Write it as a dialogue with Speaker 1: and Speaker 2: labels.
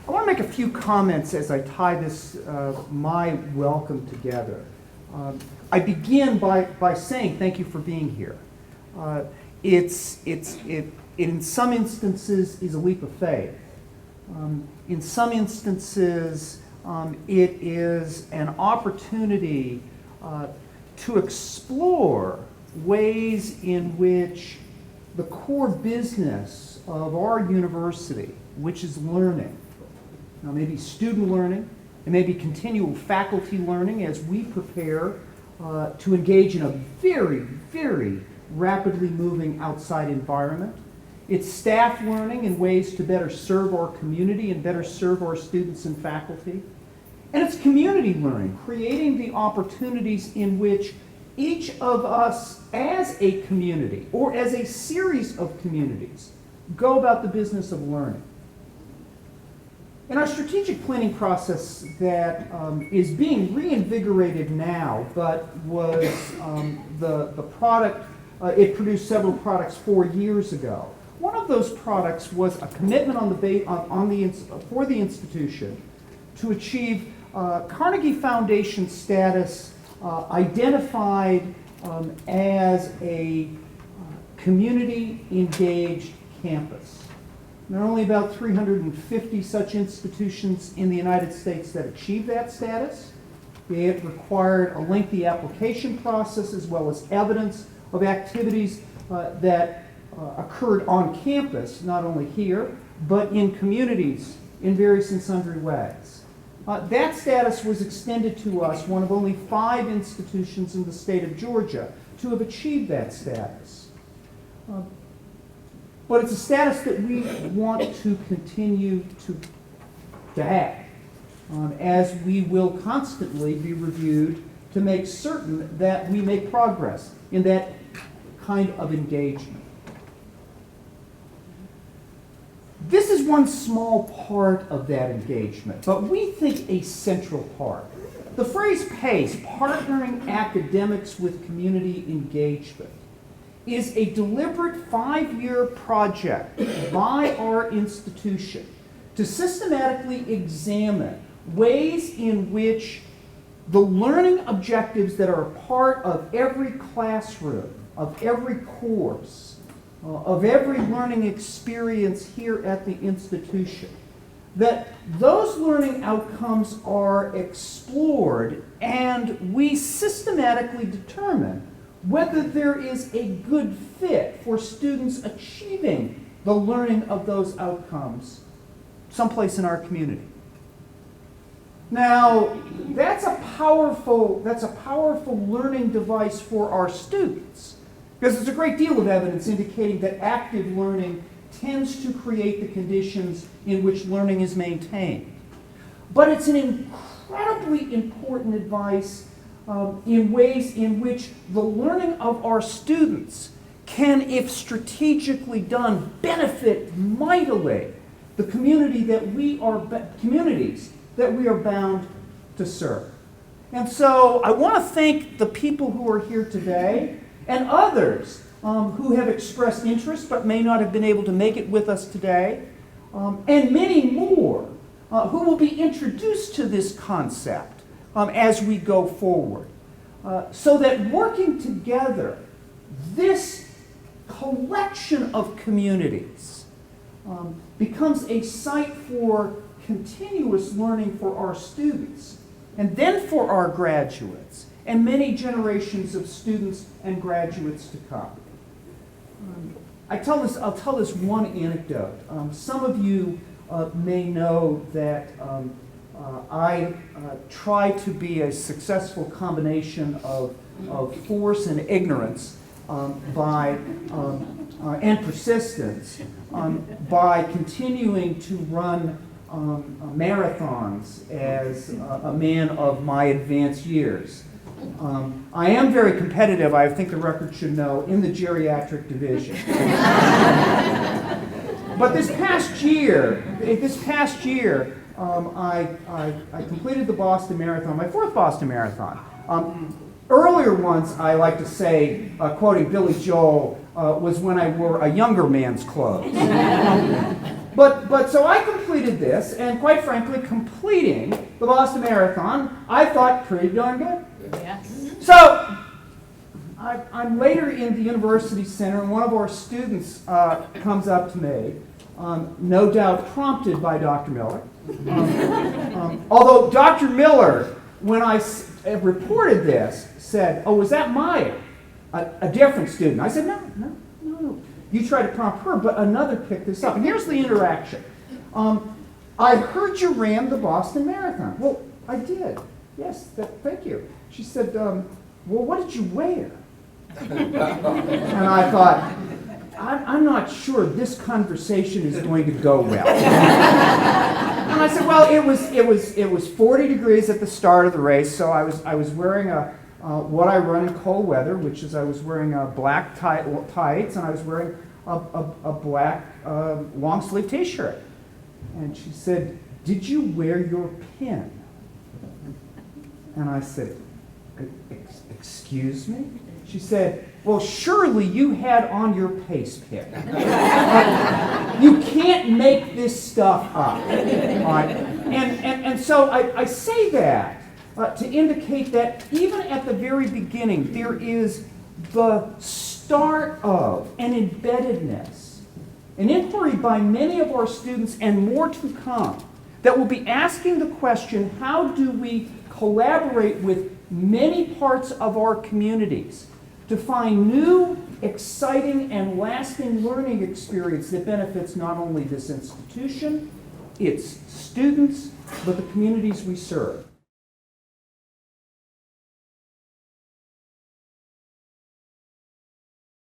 Speaker 1: I want to make a few comments as I tie this, my welcome together. I begin by saying thank you for being here. It in some instances is a leap of faith. In some instances, it is an opportunity to explore ways in which the core business of our university, which is learning, now maybe student learning, it may be continual faculty learning as we prepare to engage in a very, very rapidly moving outside environment. It's staff learning in ways to better serve our community and better serve our students and faculty. And it's community learning, creating the opportunities in which each of us as a community or as a series of communities go about the business of learning. In our strategic planning process that is being reinvigorated now, but was the product, it produced several products 4 years ago. One of those products was a commitment for the institution to achieve Carnegie Foundation status identified as a community-engaged campus. There are only about 350 such institutions in the United States that achieve that status. It required a lengthy application process as well as evidence of activities that occurred on campus, not only here, but in communities in various and sundry ways. That status was extended to us, one of only 5 institutions in the state of Georgia to have achieved that status. But it's a status that we want to continue to have, as we will constantly be reviewed to make certain that we make progress in that kind of engagement. This is one small part of that engagement, but we think a central part. The phrase PACE, Partnering Academics with Community Engagement, is a deliberate 5-year project by our institution to systematically examine ways in which the learning objectives that are a part of every classroom, of every course, of every learning experience here at the institution, that those learning outcomes are explored and we systematically determine whether there is a good fit for students achieving the learning of those outcomes someplace in our community. Now, that's a powerful learning device for our students, because there's a great deal of evidence indicating that active learning tends to create the conditions in which learning is maintained. But it's an incredibly important advice in ways in which the learning of our students can, if strategically done, benefit mightily the communities that we are bound to serve. And so I want to thank the people who are here today and others who have expressed interest but may not have been able to make it with us today, and many more who will be introduced to this concept as we go forward, so that working together, this collection of communities becomes a site for continuous learning for our students, and then for our graduates, and many generations of students and graduates to come. I'll tell this one anecdote. Some of you may know that I try to be a successful combination of force and ignorance and persistence by continuing to run marathons as a man of my advanced years. I am very competitive, I think the record should know, in the geriatric division. But this past year, I completed the Boston Marathon, my 4th Boston Marathon. Earlier ones, I like to say, quoting Billy Joel, was when I wore a younger man's clothes. But so I completed completed this, and quite frankly, completing the Boston Marathon, I thought pretty darn good.
Speaker 2: Yes.
Speaker 1: So, I'm later in the university center, and one of our students comes up to me, no doubt prompted by Dr. Miller. Although Dr. Miller, when I reported this, said, "Oh, was that Maya, a different student?" I said, no. You tried to prompt her, but another picked this up. And here's the interaction. I heard you ran the Boston Marathon. Well, I did. Yes, thank you. She said, well, what did you wear? And I thought, I'm not sure this conversation is going to go well. And I said, well, it was 40 degrees at the start of the race, so I was wearing what I run in cold weather, which is I was wearing black tights, and I was wearing a black long sleeve T-shirt. And she said, "Did you wear your pin?" And I said, "Excuse me?" She said, "Well, surely you had on your pace pick. You can't make this stuff up." All right? And so I say that to indicate that even at the very beginning, there is the start of an embeddedness, an inquiry by many of our students and more to come that will be asking the question, how do we collaborate with many parts of our communities to find new, exciting, and lasting learning experience that benefits not only this institution, its students, but the communities we serve.